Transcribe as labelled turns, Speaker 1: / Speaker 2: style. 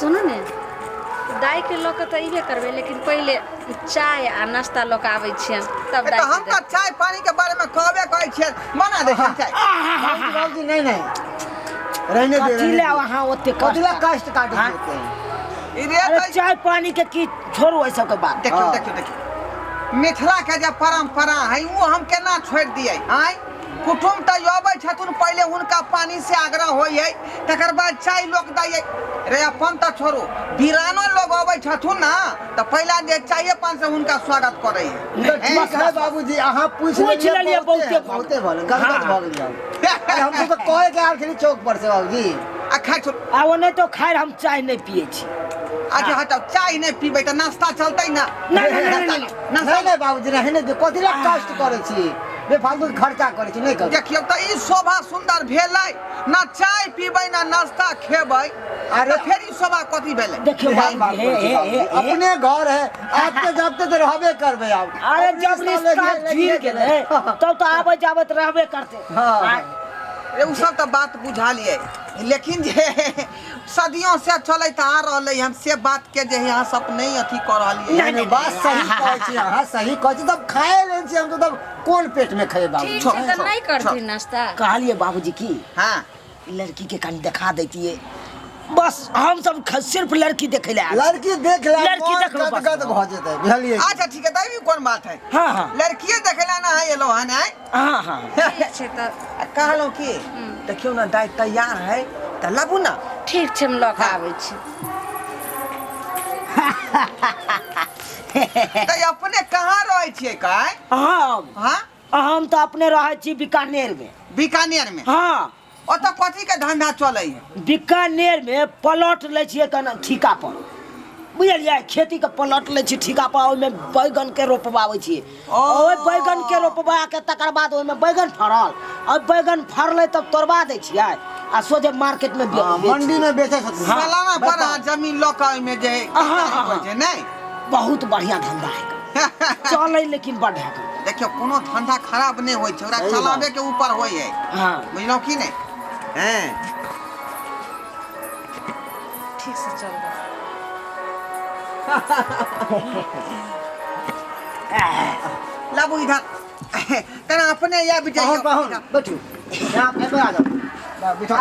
Speaker 1: सुनो ने दाई के लोग तो इबे करबे लेकिन पहले चाय आ नाश्ता लोग आवे छियन तब दाई
Speaker 2: हम तो चाय पानी के बारे में कहबे कहै छियै बना दे चाय
Speaker 3: बाबूजी नहीं नहीं रहने दे
Speaker 4: कथिले वहां ओते
Speaker 3: कथिला कष्ट काट देते हैं
Speaker 4: अरे चाय पानी के की छोड़ो ऐसा के बात
Speaker 2: देखियो मिथिला के जे परंपरा है वो हम केना छोड़ दिए आय कुटुम त अबै छथुन पहले हुनका पानी से आग्रह होय है तकर बाद चाय लोग दै रे अपन त छोड़ो बिरानो लोग अबै छथुन ना त पहला जे चाय पान से हुनका स्वागत करे
Speaker 3: है बाबूजी अहाँ पूछ
Speaker 4: लेलिए
Speaker 3: बहुते भले गलत भ गेल हम तो कहे के आल खेली चौक पर से बाबूजी
Speaker 2: आ खाइ छो
Speaker 4: आ वो नहीं तो खैर हम चाय नहीं पिए छी
Speaker 2: अच्छा हटाओ चाय नहीं पीबै त नाश्ता चलतै ना
Speaker 4: नहीं
Speaker 3: बाबूजी रहने दे कथिला कष्ट करे छी बेफालतू खर्चा करे छी नहीं कर
Speaker 2: देखियो त ई शोभा सुंदर भेलै ना चाय पीबै ना नाश्ता खेबै अरे फिर ई शोभा कथी भेलै
Speaker 4: देखियो
Speaker 3: अपने घर है आपके जाबते तो रहबे करबे आप
Speaker 4: अरे जब रिश्ता जुड़ गेलै तब तो आबे जाबत रहबे करते
Speaker 3: हां
Speaker 2: उ सब त बात बुझा लिए लेकिन जे सदियों से चलत आ रहले हम से बात के जे यहाँ सब नहीं अथी कर रहलिए
Speaker 3: नहीं बात सही कहै छी हां सही कहै छी तब खाए ले छी हम तो तब कोन पेट में खाए बाबू
Speaker 1: ठीक है तो नहीं करती नाश्ता
Speaker 4: कहलिए बाबूजी की
Speaker 2: हां
Speaker 4: लड़की के कहीं दिखा देती बस हम सब सिर्फ लड़की देखे ले
Speaker 3: लड़की देख ले
Speaker 4: लड़की देख लो
Speaker 3: गद भ जेतै बुझलिए
Speaker 2: अच्छा ठीक है तभी कौन बात है
Speaker 4: हां हां
Speaker 2: लड़कीए देखेला ना है एलो हन है
Speaker 4: हां हां
Speaker 1: ठीक छै त
Speaker 2: कहलो की देखियो ना दाई तैयार है त लाबू ना
Speaker 1: ठीक छै हम लोग आबै छी
Speaker 2: त अपने कहां रहै छियै काय
Speaker 4: हां हम तो अपने रहे छी बीकानेर में
Speaker 2: हां ओत कथी के धंधा चलै है
Speaker 4: बीकानेर में प्लॉट ले छिए कना ठिका पर बुझलिए खेती के प्लॉट ले छी ठिका पर ओइ में बैगन के रोपबावे छी ओइ बैगन के रोपबा के तकर बाद ओइ में बैगन फरल अब बैगन फरले तब तोड़वा दे छिए आ सोझे मार्केट में
Speaker 3: मंडी में बेचे छथि
Speaker 2: सालाना पर जमीन लोका में जे होय छै नहीं बहुत
Speaker 4: बढ़िया धंधा है चलै लेकिन बड़ है
Speaker 2: देखियो कोनो धंधा खराब नहीं होय छै ओकरा चलावे के ऊपर होय है
Speaker 4: हां
Speaker 2: बुझलो की नहीं हैं
Speaker 1: ठीक से चल
Speaker 2: लाबू इधर तना अपने या बिचारी
Speaker 3: बैठो यहां पे आ जाओ बिठा